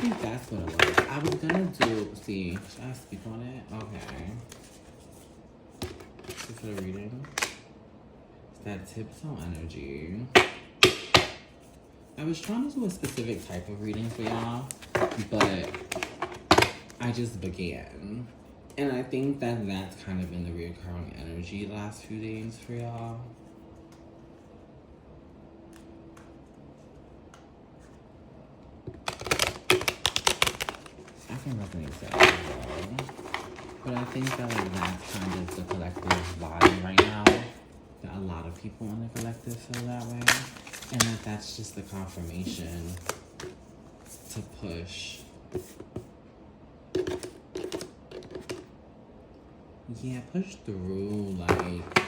think that's what it was. I was gonna do, see, should I speak on it? Okay. So for the reading, it's that tiptoe energy. I was trying to do a specific type of reading for y'all, but I just began. And I think that that's kind of been the reoccurring energy the last few days for y'all. I can resonate that as well. But I think that like that's kind of the collective vibe right now. That a lot of people in the collective feel that way. And that's just the confirmation to push. Yeah, push through like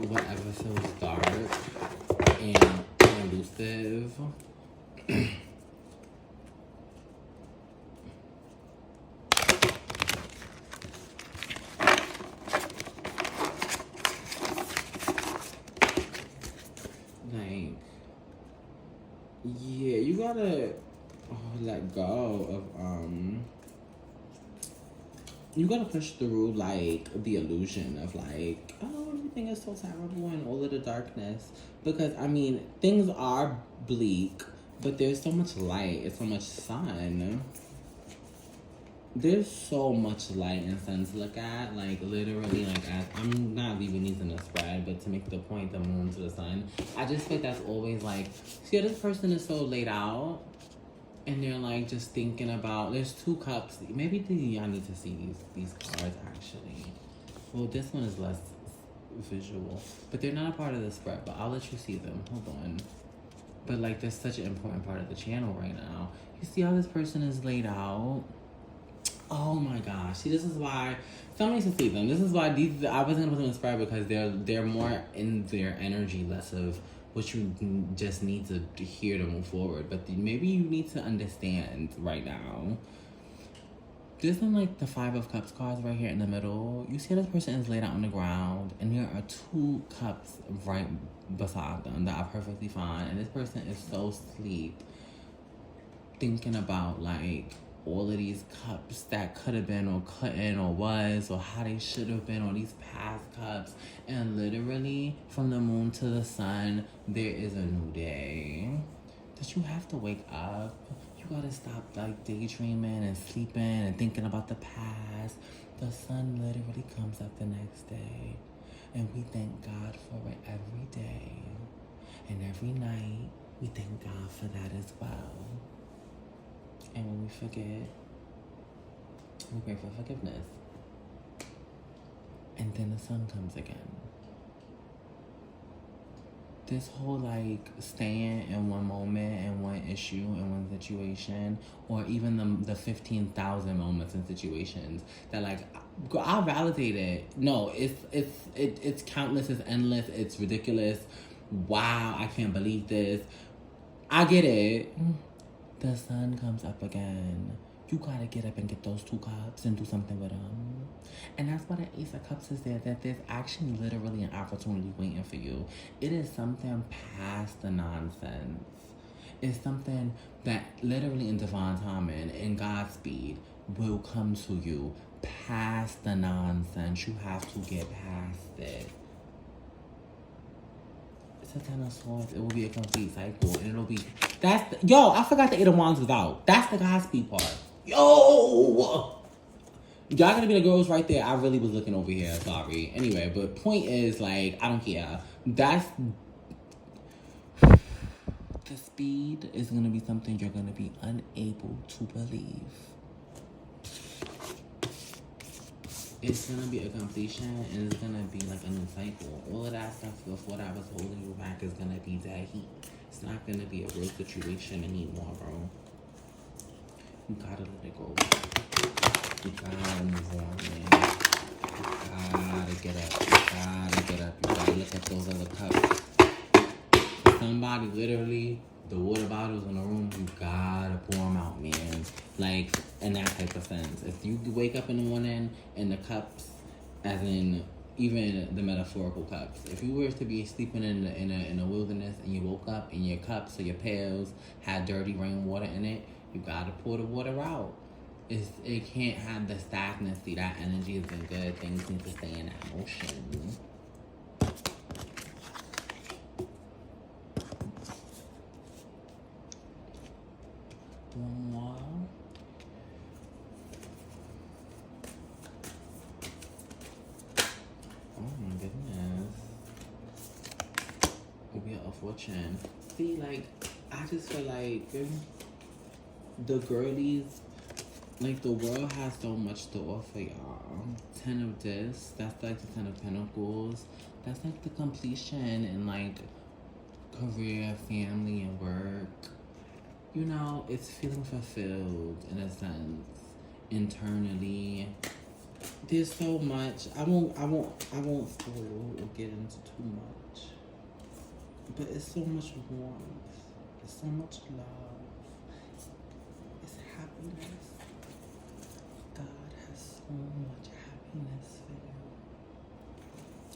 whatever feels dark and elusive. Like, yeah, you gotta let go of you gotta push through like the illusion of like, oh, everything is so terrible and all of the darkness. Because I mean, things are bleak, but there's so much light, it's so much sun. There's so much light and sun to look at, like literally, like I'm not leaving these in the spread, but to make the point, the moon to the sun, I just think that's always like, see, this person is so laid out, and they're like just thinking about, there's 2 cups, maybe y'all need to see these cards actually. Well, this one is less visual, but they're not a part of the spread, but I'll let you see them, hold on. But like, they're such an important part of the channel right now. You see how this person is laid out? Oh my gosh. See, this is why somebody should see them. This is why these, I wasn't gonna put them in spread because they're more in their energy, less of what you just need to hear to move forward. But maybe you need to understand right now. This is like the 5 of Cups cards right here in the middle. You see this person is laid out on the ground and there are 2 cups right beside them that are perfectly fine. And this person is so asleep thinking about like all of these cups that could have been or couldn't or was or how they should have been, or these past cups. And literally from the moon to the sun, there is a new day. That you have to wake up. You gotta stop like daydreaming and sleeping and thinking about the past. The sun literally comes up the next day. And we thank God for it every day. And every night, we thank God for that as well. And when we forget, we pray for forgiveness. And then the sun comes again. This whole like staying in one moment and one issue and one situation, or even the 15,000 moments and situations that like, I'll validate it. No, it's countless, it's endless, it's ridiculous. Wow, I can't believe this. I get it. The sun comes up again. You gotta get up and get those 2 cups and do something with them. And that's why the Ace of Cups is there, that there's actually literally an opportunity waiting for you. It is something past the nonsense. It's something that literally in divine timing, in Godspeed, will come to you past the nonsense. You have to get past it. It's a 10 of Swords. It will be a complete cycle. And it'll be... Yo, I forgot the 8 of Wands was out. That's the Godspeed part. Yo! Y'all gonna be the girls right there. I really was looking over here. Sorry. Anyway, but point is, like, I don't care. That's... The speed is gonna be something you're gonna be unable to believe. It's gonna be a completion, and it's gonna be like a new cycle. All of that stuff before that was holding you back is gonna be dead heat. It's not gonna be a real situation anymore, bro. You gotta let it go. You gotta move on, man. You gotta get up. You gotta get up. You gotta look at those other cups. Somebody literally, the water bottles in the room, you gotta pour them out, man. Like, in that type of sense. If you wake up in the morning and the cups, as in even the metaphorical cups, if you were to be sleeping in a wilderness and you woke up and your cups or your pails had dirty rainwater in it, You gotta pour the water out. It can't have the stagnancy. That energy isn't good. Things need to stay in that motion. One more. Oh my goodness. Wheel of Fortune. See, like, I just feel like the girlies, like, the world has so much to offer y'all. 10 of this, that's like the 10 of Pentacles. That's like the completion in, like, career, family, and work. You know, it's feeling fulfilled in a sense, internally. There's so much. I won't spoil or get into too much. But it's so much warmth. It's so much love. It's happiness. God has so much happiness for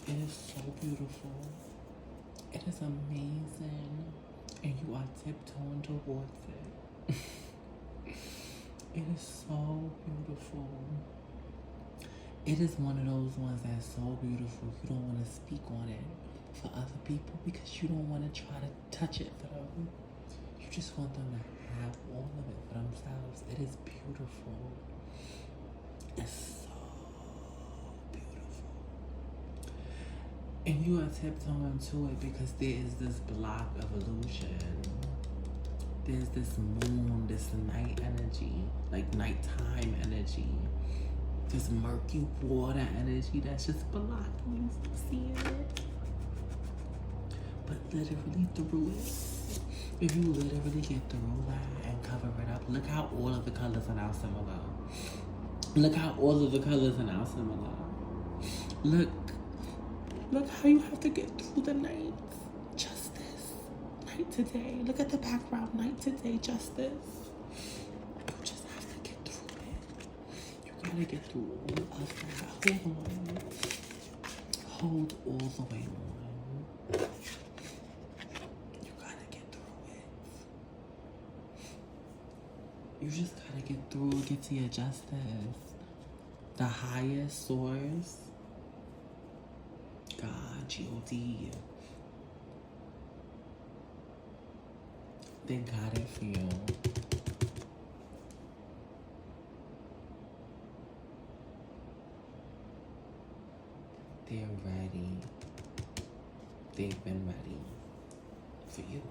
you. It is so beautiful. It is amazing. And you are tiptoeing towards it. It is so beautiful. It is one of those ones that's so beautiful you don't want to speak on it for other people because you don't want to try to touch it for them. You just want them to have all of it for themselves. It is beautiful. It's so beautiful. And you are tiptoeing to it because there is this block of illusion. There's this moon, this night energy, like nighttime energy. This murky water energy that's just blocking you from seeing it. But literally through it, if you literally get through that and cover it up, look how all of the colors are now similar. Look how all of the colors are now similar. Look how you have to get through the night. Justice. Night today. Look at the background. Night today. Justice. You just have to get through it. You gotta get through all of that. Hold on. Hold all the way on. You gotta get through it. You just gotta get through, get to your justice. The highest source. God, G-O-D. They got it for you. They're ready. They've been ready for you.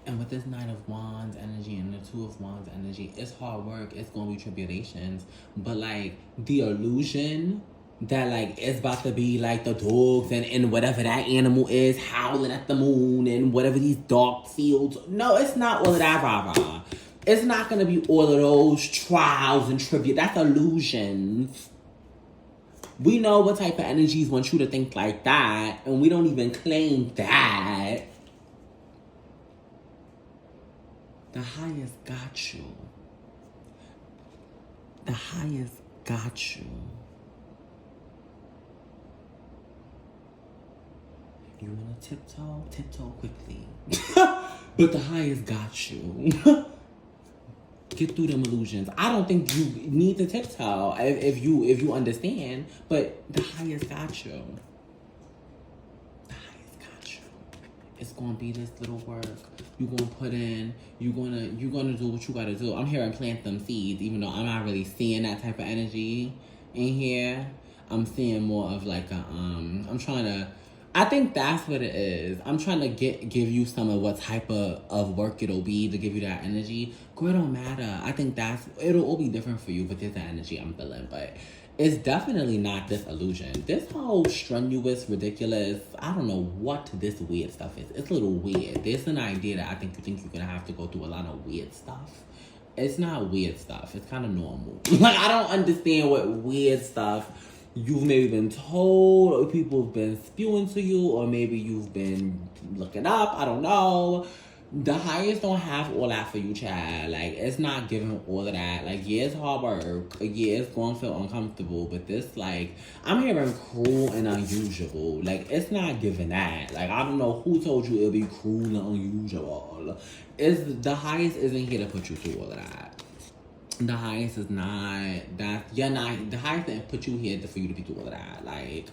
And with this Nine of Wands energy and the Two of Wands energy, it's hard work. It's going to be tribulations. But, like, the illusion that, like, it's about to be, like, the dogs and whatever that animal is howling at the moon and whatever these dark fields. No, it's not all of that rah-rah. It's not going to be all of those trials and tribute. That's illusions. We know what type of energies want you to think like that, and we don't even claim that. The highest got you. The highest got you. You want to tiptoe? Tiptoe quickly. But the highest got you. Get through them illusions. I don't think you need to tiptoe if you understand, but the highest got you. The highest got you. It's gonna be this little work. You're gonna put in, you're gonna do what you gotta do. I'm here and plant them seeds, even though I'm not really seeing that type of energy in here. I'm seeing more of like a I think that's what it is. I'm trying to give you some of what type of work it'll be to give you that energy. Girl, it don't matter. I think it'll all be different for you, but there's that energy I'm feeling. But it's definitely not this illusion. This whole strenuous, ridiculous, I don't know what this weird stuff is. It's a little weird. There's an idea that I think you're going to have to go through a lot of weird stuff. It's not weird stuff. It's kind of normal. Like, I don't understand what weird stuff you've maybe been told, or people have been spewing to you, or maybe you've been looking up. I don't know. The highest don't have all that for you, child. Like, it's not giving all of that. Like, yeah, it's hard work. Yeah, it's going to feel uncomfortable. But this, like, I'm hearing cruel and unusual. Like, it's not giving that. Like, I don't know who told you it'll be cruel and unusual. The highest isn't here to put you through all of that. The highest is not that. You're not. The highest didn't put you here for you to be through all of that. Like,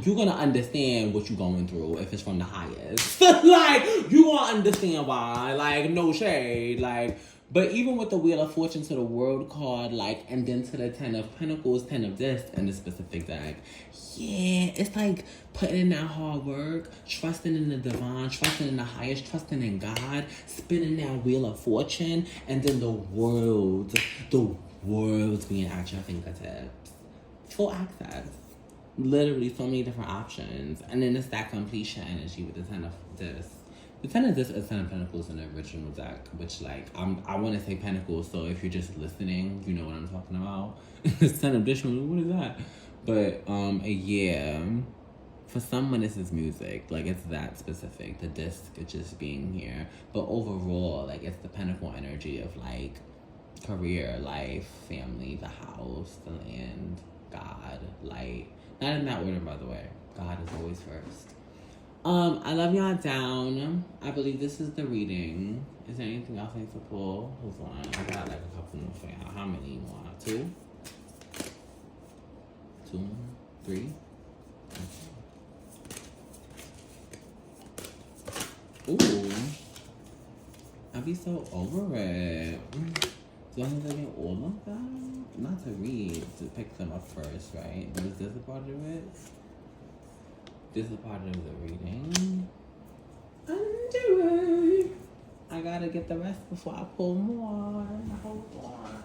you're gonna understand what you're going through if it's from the highest. Like, you gonna understand why. Like, no shade. Like, but even with the Wheel of Fortune to the World card, like, and then to the 10 of Pentacles, 10 of this, and the specific deck, yeah, it's like putting in that hard work, trusting in the divine, trusting in the highest, trusting in God, spinning that Wheel of Fortune, and then the world's being at your fingertips. Full access. Literally so many different options. And then it's that completion energy with the 10 of this. The 10 of this is 10 of Pentacles in the original deck, which, like, I want to say Pentacles, so if you're just listening, you know what I'm talking about. It's 10 of this one, what is that? But, yeah, for someone this is music. Like, it's that specific. The disc is just being here. But overall, like, it's the Pentacle energy of, like, career, life, family, the house, the land, God, light. Not in that order, by the way. God is always first. I love y'all down. I believe this is the reading. Is there anything else I need to pull? Hold on. I got like a couple more for y'all. How many more? 2? 2? 3? Okay. Ooh. I be so over it. Do I have to get all of them? Not to read, to pick them up first, right? But is this a part of it? This is a part of the reading. Undo it. I gotta get the rest before I pull more. Hold on.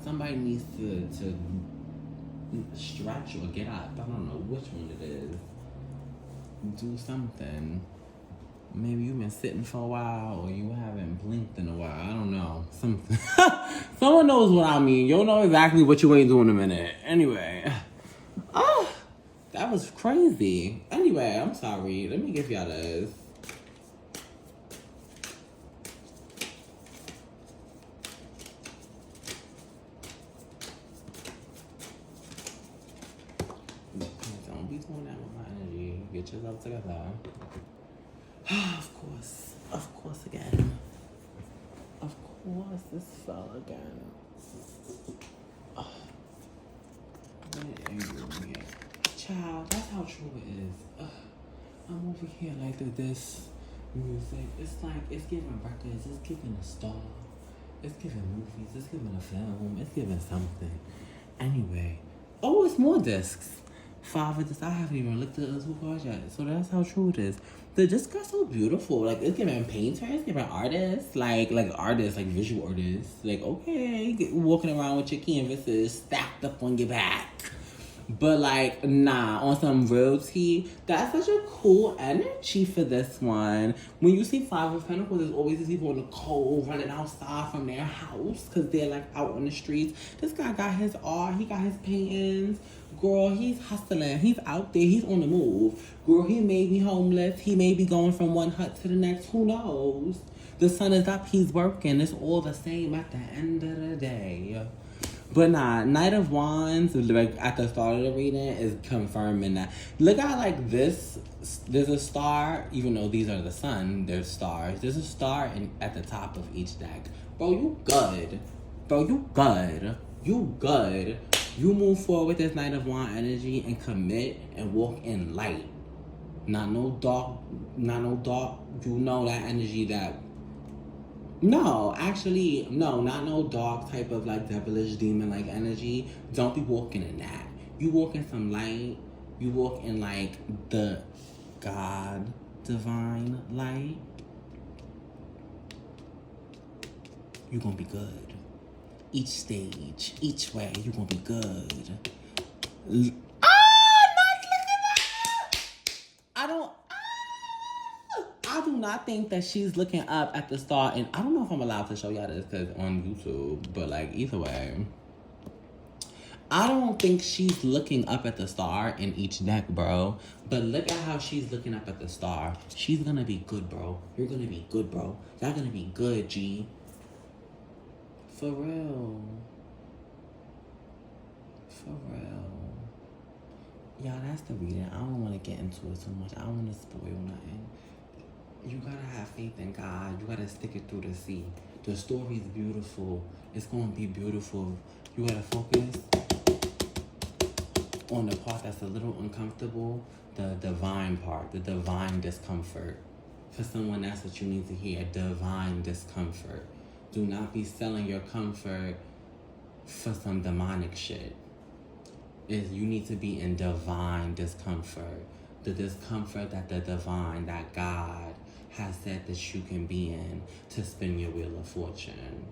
Somebody needs to stretch or get up. I don't know which one it is. Do something. Maybe you've been sitting for a while or you haven't blinked in a while. I don't know. Something. Someone knows what I mean. You'll know exactly what you ain't doing in a minute. Anyway. Oh, that was crazy. Anyway, I'm sorry. Let me give y'all this. Get yourself together. Of course again. Of course this fell again. Oh, I'm really angry with me. Child, that's how true it is. I'm over here like this music. It's like, it's giving records, it's giving a star, it's giving movies, it's giving a film, it's giving something. Anyway, oh, it's more discs. 5 of this. I haven't even looked at the 2 cards yet. So that's how true it is. The discs are so beautiful. Like, it's giving painters, it's giving artists, like artists, like visual artists. Like, okay, walking around with your canvases stacked up on your back. But, like, nah, on some realty, that's such a cool energy for this one. When you see 5 of Pentacles, there's always these people in the cold running outside from their house because they're, like, out on the streets. This guy got his art. He got his paintings. Girl, he's hustling. He's out there. He's on the move. Girl, he may be homeless. He may be going from one hut to the next. Who knows? The sun is up. He's working. It's all the same at the end of the day. But nah, Knight of Wands, like at the start of the reading, is confirming that. Look at like this. There's a star, even though these are the sun, there's stars. There's a star at the top of each deck. Bro, you good. Bro, you good. You good. You move forward with this Knight of Wands energy and commit and walk in light. Not no dark. You know that energy that... No, actually, no, not no dark type of like devilish demon-like energy. Don't be walking in that. You walk in some light. You walk in like the God divine light. You're gonna be good. Each stage, each way, you're gonna be good. not think that she's looking up at the star, and I don't know if I'm allowed to show y'all this because on YouTube, but like either way, I don't think she's looking up at the star in each deck, bro. But look at how she's looking up at the star. She's gonna be good, bro. You're gonna be good, bro. Y'all gonna be good, G. For real. For real. Y'all, that's the reading. I don't want to get into it too much. I don't want to spoil nothing. You gotta have faith in God. You gotta stick it through the sea. The story's beautiful. It's gonna be beautiful. You gotta focus on the part that's a little uncomfortable, the divine part, the divine discomfort. For someone, that's what you need to hear, divine discomfort. Do not be selling your comfort for some demonic shit. You need to be in divine discomfort. The discomfort that the divine, that God has said that you can be in to spin your wheel of fortune,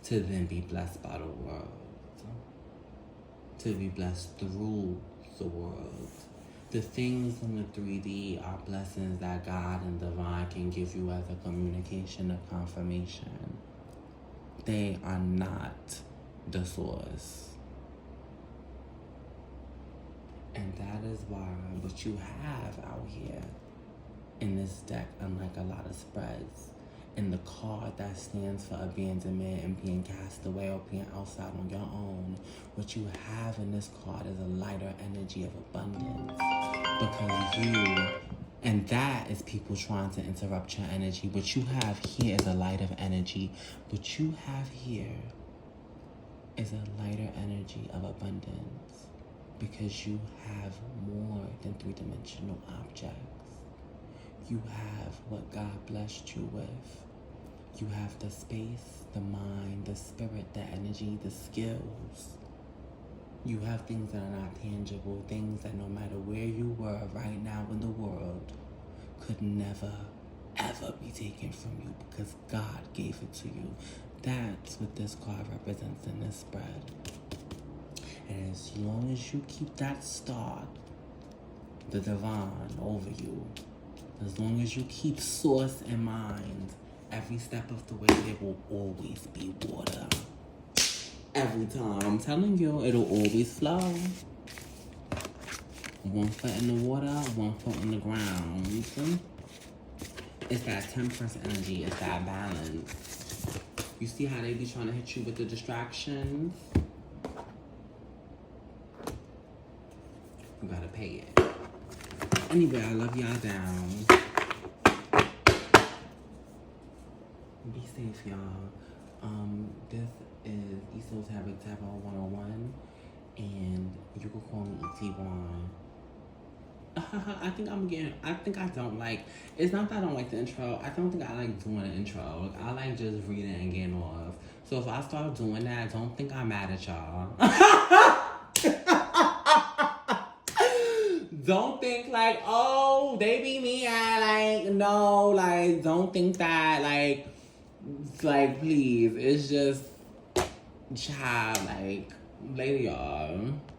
to then be blessed by the world, to be blessed through the world. The things in the 3D are blessings that God and divine can give you as a communication of confirmation. They are not the source. And that is why what you have out here in this deck, unlike a lot of spreads, in the card that stands for abandonment and being cast away or being outside on your own, what you have in this card is a lighter energy of abundance. Because and that is people trying to interrupt your energy. What you have here is a lighter energy. What you have here is a lighter energy of abundance. Because you have more than three-dimensional objects. You have what God blessed you with. You have the space, the mind, the spirit, the energy, the skills. You have things that are not tangible, things that no matter where you were right now in the world could never, ever be taken from you because God gave it to you. That's what this card represents in this spread. And as long as you keep that star, the divine, over you, as long as you keep source in mind, every step of the way there will always be water. Every time. I'm telling you, it'll always flow. One foot in the water, one foot on the ground. You see? It's that temperance energy. It's that balance. You see how they be trying to hit you with the distractions? You gotta pay it. Anyway, I love y'all down. Be safe, y'all. This is Esoteric Tarot 101, and you can call me ET1. I think I don't like, it's not that I don't like the intro. I don't think I like doing an intro. I like just reading and getting off. So if I start doing that, don't think I'm mad at y'all. Don't think like, oh, they be me. Like, no, like, don't think that, like, please. It's just, child, like, later, y'all.